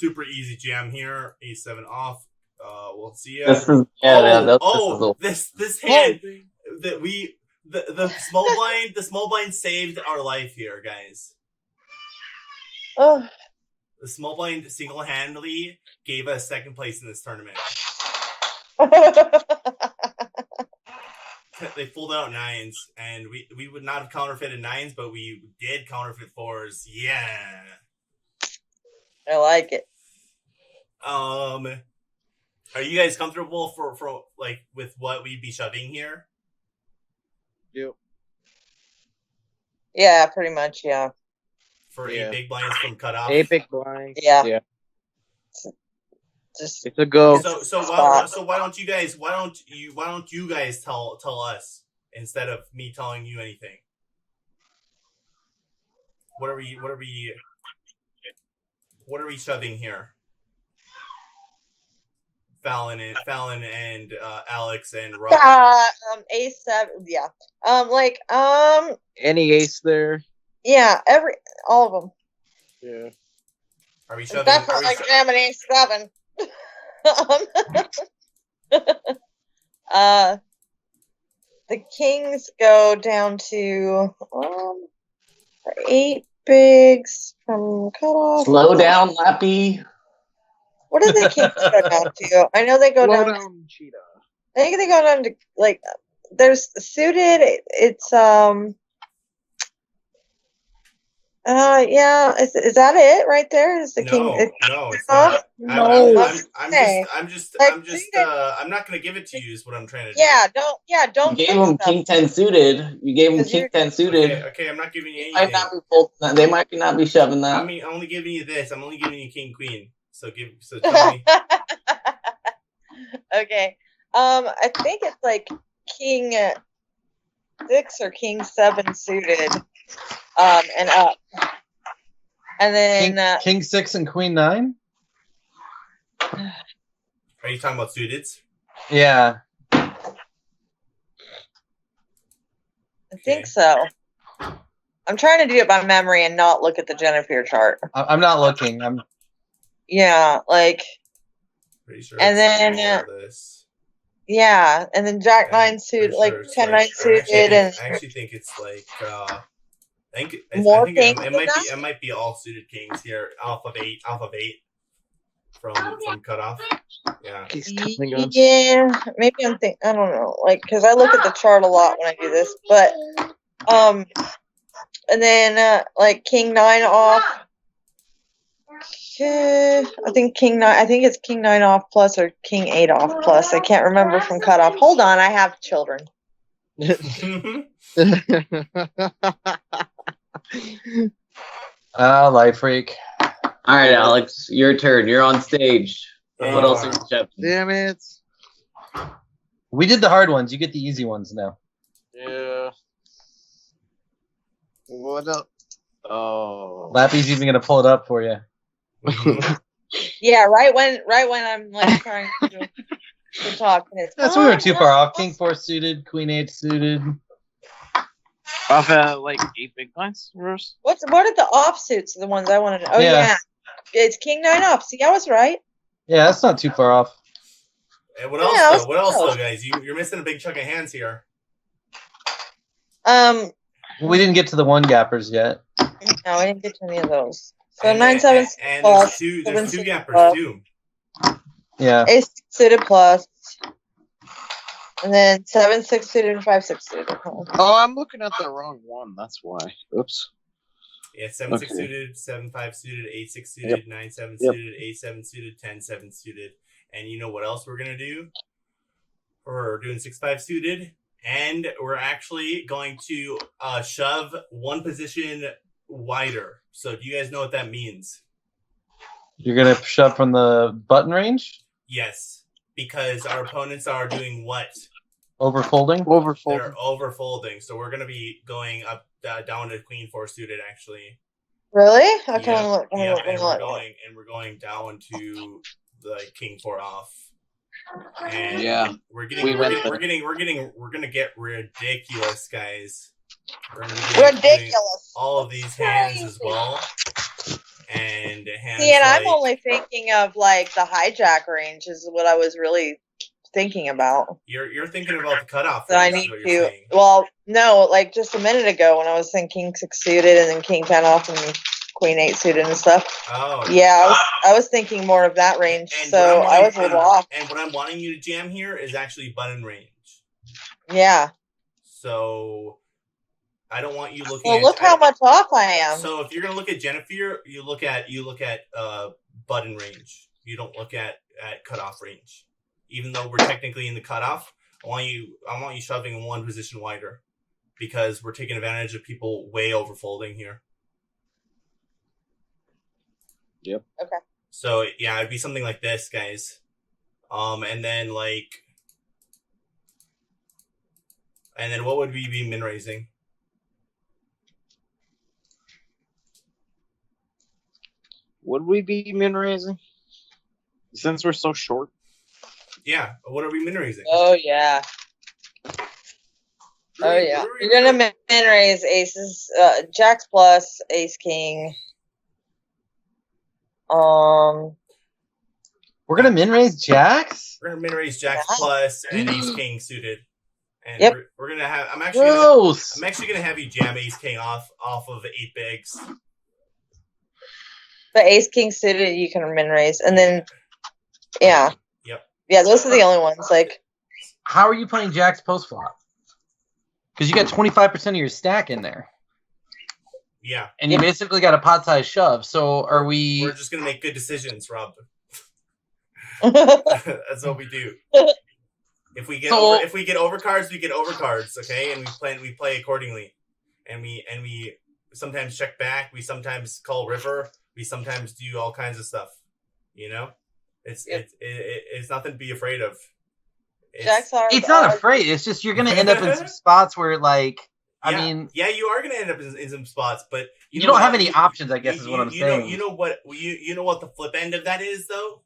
super easy jam here. A7 off. We'll see ya. This is this hand that the small blind saved our life here, guys. Oh. The small blind single-handedly gave us second place in this tournament. They folded out nines, and we would not have counterfeited nines, but we did counterfeit fours. Yeah. I like it. Are you guys comfortable for like with what we'd be shoving here? Yep. Yeah, pretty much. Yeah. For 8 big blinds from cutoff. 8 big blinds. Yeah. Just it's a go. So why don't you guys tell us instead of me telling you anything? What are we shoving here? Fallon and Alex and Rob. A7, yeah. Any ace there? Yeah, all of them. Yeah. Are we shoving? Definitely jamming A7. The kings go down to 8 bigs from cutoff. Slow down, Lappy. What do the kings go down to? I know they go down. Cheetah. I think they go down to there's suited. It's yeah. Is that it right there? Is the king? No, it's not. No. I'm not gonna give it to you. Is what I'm trying to do. Don't. You gave him king 10 suited. You gave him king 10 suited. Okay, I'm not giving you anything. They might not be shoving that. I mean, I'm only giving you this. I'm only giving you king queen. So tell me. Okay. I think it's like king 6 or king 7 suited. And up. And then king 6 and queen 9? Are you talking about suited? Yeah. I think so. I'm trying to do it by memory and not look at the Jennifer chart. I'm not looking. Yeah, pretty sure. And then yeah, and then Jack 9 suited, like 10-9 suited, and I actually think it's like it might be all suited kings here, off of eight from cutoff. Yeah. Yeah, maybe I'm thinking. I don't know, because I look at the chart a lot when I do this, but and then king 9 off. I think king 9. I think it's king 9 off plus or king 8 off plus. I can't remember from cutoff. Hold on, I have children. Life freak. All right, Alex, your turn. You're on stage. What else are you shoving? Damn it. We did the hard ones. You get the easy ones now. Yeah. What up? Oh. Lappy's even gonna pull it up for you. Yeah, right when I'm trying to talk. That's we were too far off. King 4 suited, queen 8 suited. Off 8 big blinds, Rose? What are the offsuits? The ones I want to know. Oh yeah. It's king 9 off. See, I was right. Yeah, that's not too far off. Hey, what else though, guys? You're missing a big chunk of hands here. We didn't get to the one gappers yet. No, I didn't get to any of those. So 9-7 and plus. There's two gappers too. Yeah. 8 suited plus. And then 7-6 suited and 5-6 suited. Oh, I'm looking at the wrong one. That's why. Oops. Yeah, 7-6 suited, 7-5 suited, 8-6 suited, 9-7 suited, 8-7 suited, 10-7 suited. And you know what else we're gonna do? We're doing 6-5 suited, and we're actually going to shove one position wider. So do you guys know what that means? You're gonna shove from the button range? Yes, because our opponents are doing what? Overfolding? They're overfolding. So we're gonna be going up down to queen 4 suited actually. Really? Okay. And we're going down to the king 4 off. And we're gonna get ridiculous, guys. We're gonna be ridiculous. All of these hands as well. and hands. See, and I'm like- only thinking of like the hijack range is what I was really thinking about. You're thinking about the cutoff. So I range, is need what you're to. saying. Well, no, like just a minute ago when I was thinking 6 suited and then king 10 off and queen 8 suited and stuff. Oh. Yeah, I was thinking more of that range. And So what I'm I was a wanting- little off. And what I'm wanting you to jam here is actually button range. Yeah. So I don't want you looking. Well, at, look how much off I am. So if you're gonna look at Jennifer, you look at button range. You don't look at cutoff range. Even though we're technically in the cutoff, I want you shoving one position wider because we're taking advantage of people way overfolding here. Yep. Okay. So yeah, it'd be something like this, guys. And then what would we be min raising? Would we be min raising? Since we're so short? Yeah, what are we min raising? Oh, yeah. Oh, yeah. You're going to min raise aces, jacks plus, ace king. We're gonna min raise jacks. We're gonna min raise jacks Yeah. plus and ace king suited. And Yep. we're gonna have I'm actually gonna have you jam ace king off of 8 bigs. The ace king suited you can min raise. And then, yeah. Yep. Yeah, those are the only ones. Like, How are you playing jacks post flop? Because you got 25% of your stack in there, Yeah. and you basically got a pot size shove. So are we? We're just gonna make good decisions, Rob. That's what we do. If we get overcards, we get overcards, okay? And we play accordingly. And we sometimes check back, we sometimes call river, we sometimes do all kinds of stuff. You know? It's nothing to be afraid of. jacks are. It's not afraid. It's just you're gonna end up in some spots where, like, I mean, yeah, you are gonna end up in some spots, but you don't have any options. I guess is what I'm saying. You know what the flip end of that is, though,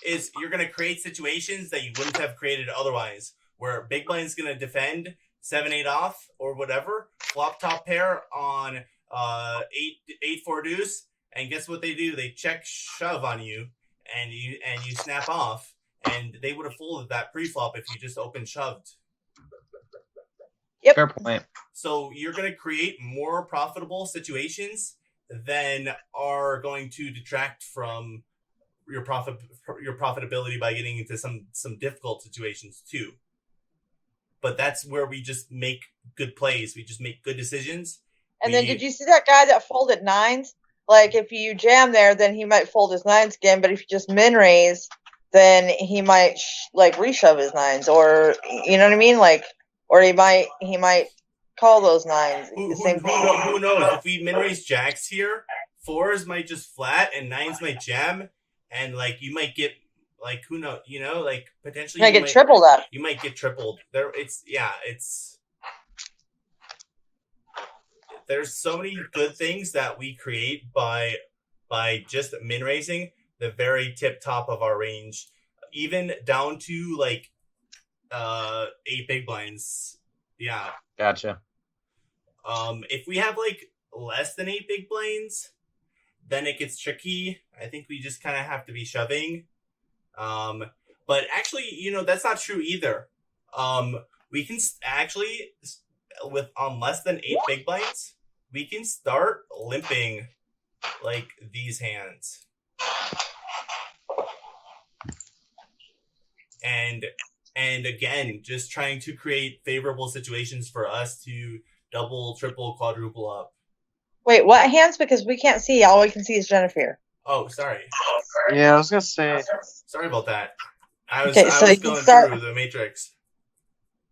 is you're gonna create situations that you wouldn't have created otherwise, where big blind's gonna defend 7-8 off or whatever, flop top pair on 8-4 deuce, and guess what they do? They check shove on you, and you snap off, and they would have folded that pre-flop if you just open shoved. Yep. Fair point. So you're going to create more profitable situations than are going to detract from your profitability by getting into some difficult situations too. But that's where we just make good plays. We just make good decisions. And then did you see that guy that folded nines? Like, if you jam there, then he might fold his nines again. But if you just min raise, then he might reshove his nines, or you know what I mean? Like, or he might call those nines. Who thing. who knows? If we min raise jacks here, 4s might just flat and 9s might jam, and like you might get like who knows? You know, like potentially You might get tripled up. You might get tripled. There's so many good things that we create by just min raising the very tip top of our range, even down to like 8 big blinds. Yeah. Gotcha. If we have like less than 8 big blinds, then it gets tricky. I think we just kind of have to be shoving. But actually, that's not true either. We can actually, on less than 8 big blinds, we can start limping like these hands. And again, just trying to create favorable situations for us to double, triple, quadruple up. Wait, what hands? Because we can't see. All we can see is Jennifer. Oh, sorry. Yeah, I was gonna say. Sorry about that. I was going through the matrix.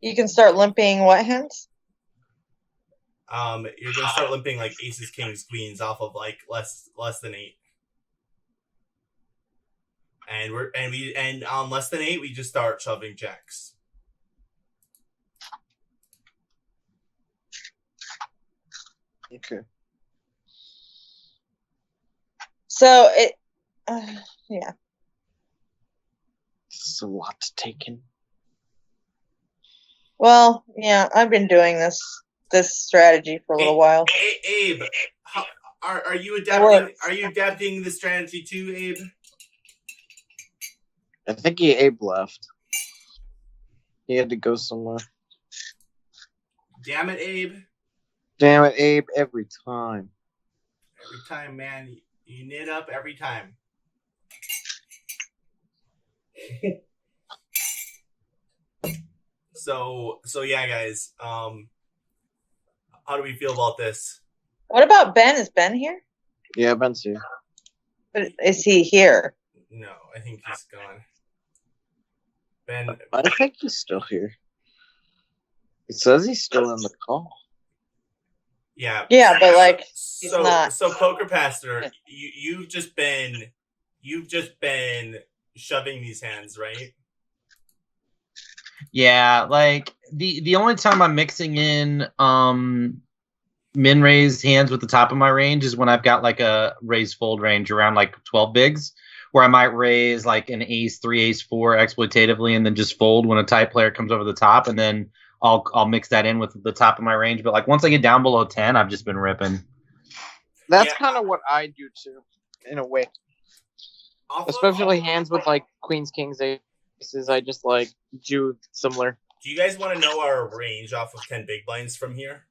You can start limping what hands? You're gonna start limping like aces, kings, queens off of like less than 8. And on less than 8, we just start shoving jacks. Okay. So it, yeah. This is a lot to take in. Well, yeah, I've been doing this strategy for a little while. Abe, Are you adapting the strategy too, Abe? I think Abe left. He had to go somewhere. Damn it, Abe. Damn it, Abe, every time. Every time, man. You knit up every time. So yeah, guys. How do we feel about this? What about Ben? Is Ben here? Yeah, Ben's here. But is he here? No, I think he's gone. Ben. I think he's still here. It says he's still in the call. Yeah. Yeah, but like he's not. So Poker Pastor, you've just been shoving these hands, right? Yeah, like the only time I'm mixing in min raised hands with the top of my range is when I've got like a raise fold range around like 12 bigs, where I might raise like an ace 3, ace 4 exploitatively, and then just fold when a tight player comes over the top, and then I'll mix that in with the top of my range. But like once I get down below 10, I've just been ripping. That's kind of what I do too, in a way. Especially hands with like queens, kings, aces. I just like do similar. Do you guys want to know our range off of 10 big blinds from here?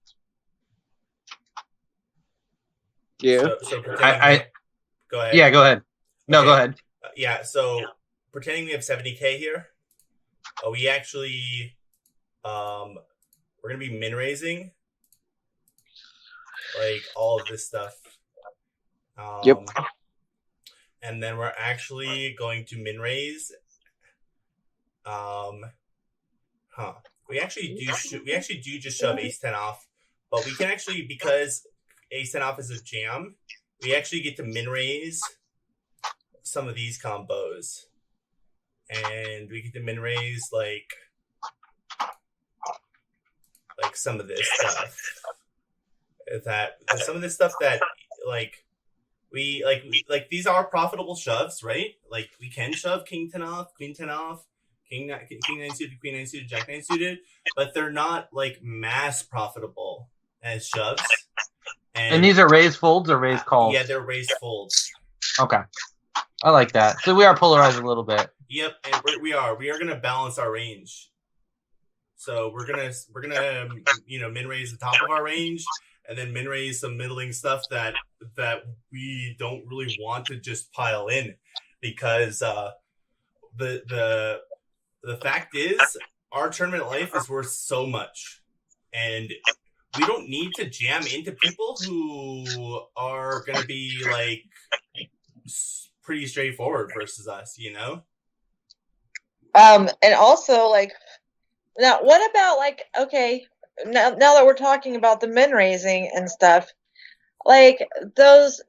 Yeah. So Go ahead. Yeah, go ahead. No, Okay. go ahead. Yeah, so pretending we have 70K here, we actually we're gonna be min raising like all of this stuff. Yep. And then we're actually going to min raise. We actually do just shove ace 10 off, but we can actually, because ace 10 off is a jam, we actually get to min raise some of these combos, and we get to min raise like some of this stuff. Some of this stuff that we these are profitable shoves, right? Like we can shove king 10 off, queen 10 off, king 9 suited, queen 9 suited, jack 9 suited, but they're not like mass profitable as shoves. And these are raised folds or raised calls? Yeah, they're raised folds. Okay. I like that. So we are polarized a little bit. Yep, and we are gonna balance our range. So we're gonna min raise the top of our range, and then min raise some middling stuff that we don't really want to just pile in, because the fact is our tournament life is worth so much, and we don't need to jam into people who are gonna be like pretty straightforward versus us, you know. And also like. Now, what about like, okay, now that we're talking about the min raising and stuff, like those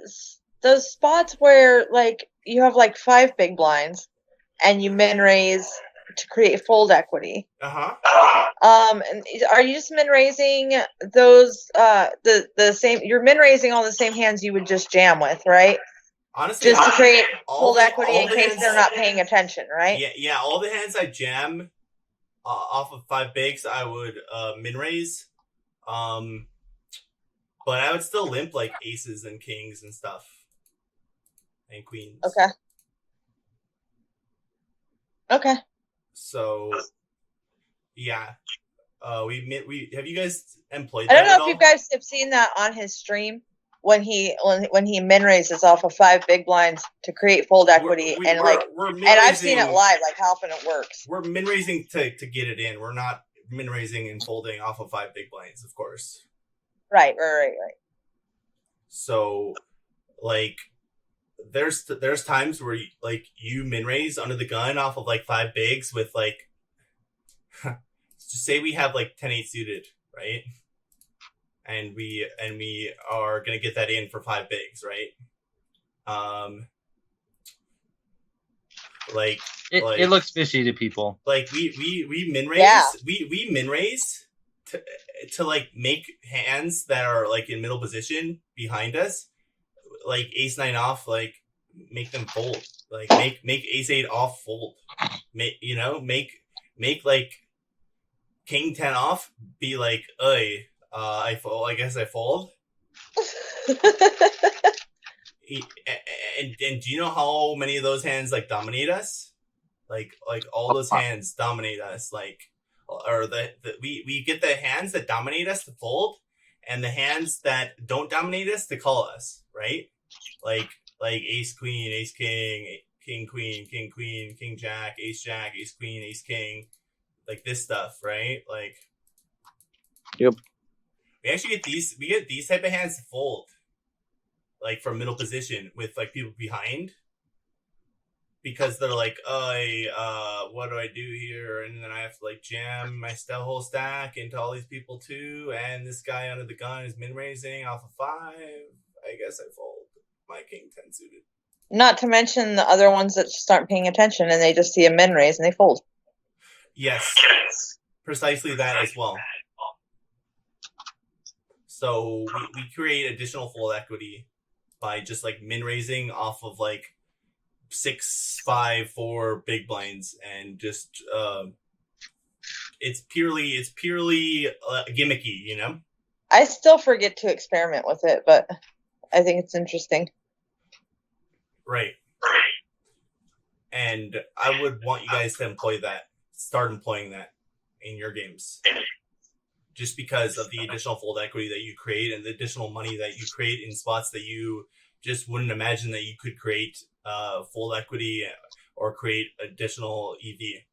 spots where like you have like 5 big blinds and you min raise to create fold equity. And are you just min raising those the same? You're min raising all the same hands you would just jam with, right? Honestly, just to create fold equity in case they're not paying attention, right? Yeah. All the hands I jam. Off of 5 bigs, I would min raise, but I would still limp like aces and kings and stuff, and queens. Okay. So, yeah, we have you guys employed? I don't know if you guys have seen that on his stream when he min raises off of 5 big blinds to create fold equity, and I've seen it live, like how often it works. We're min raising to get it in. We're not min raising and folding off of 5 big blinds, of course. Right. So, like, there's times where you min raise under the gun off of like 5 bigs with like, just say we have like 10-8 suited, right? And we are gonna get that in for 5 bigs, right? It looks fishy to people. Like we min raise, we min raise to like make hands that are like in middle position behind us, like ace 9 off, like make them fold, like make ace 8 off fold, make like king 10 off be like, I fold. I guess I fold. And do you know how many of those hands like dominate us? Like all those hands dominate us. Or we get the hands that dominate us to fold, and the hands that don't dominate us to call us, right? Like ace queen, ace king, king queen, king jack, ace queen, ace king, like this stuff, right? Like, yep. We actually get these type of hands to fold, like from middle position with like people behind, because they're like, what do I do here? And then I have to like jam my whole stack into all these people too, and this guy under the gun is min raising off of 5. I guess I fold my king 10 suited. Not to mention the other ones that just aren't paying attention and they just see a min raise and they fold. Yes, precisely that as well. So we create additional fold equity by just like min raising off of like 6, 5, 4 big blinds, and just it's purely gimmicky, you know. I still forget to experiment with it, but I think it's interesting. Right. And I would want you guys to start employing that in your games. Just because of the additional fold equity that you create and the additional money that you create in spots that you just wouldn't imagine that you could create fold equity or create additional EV.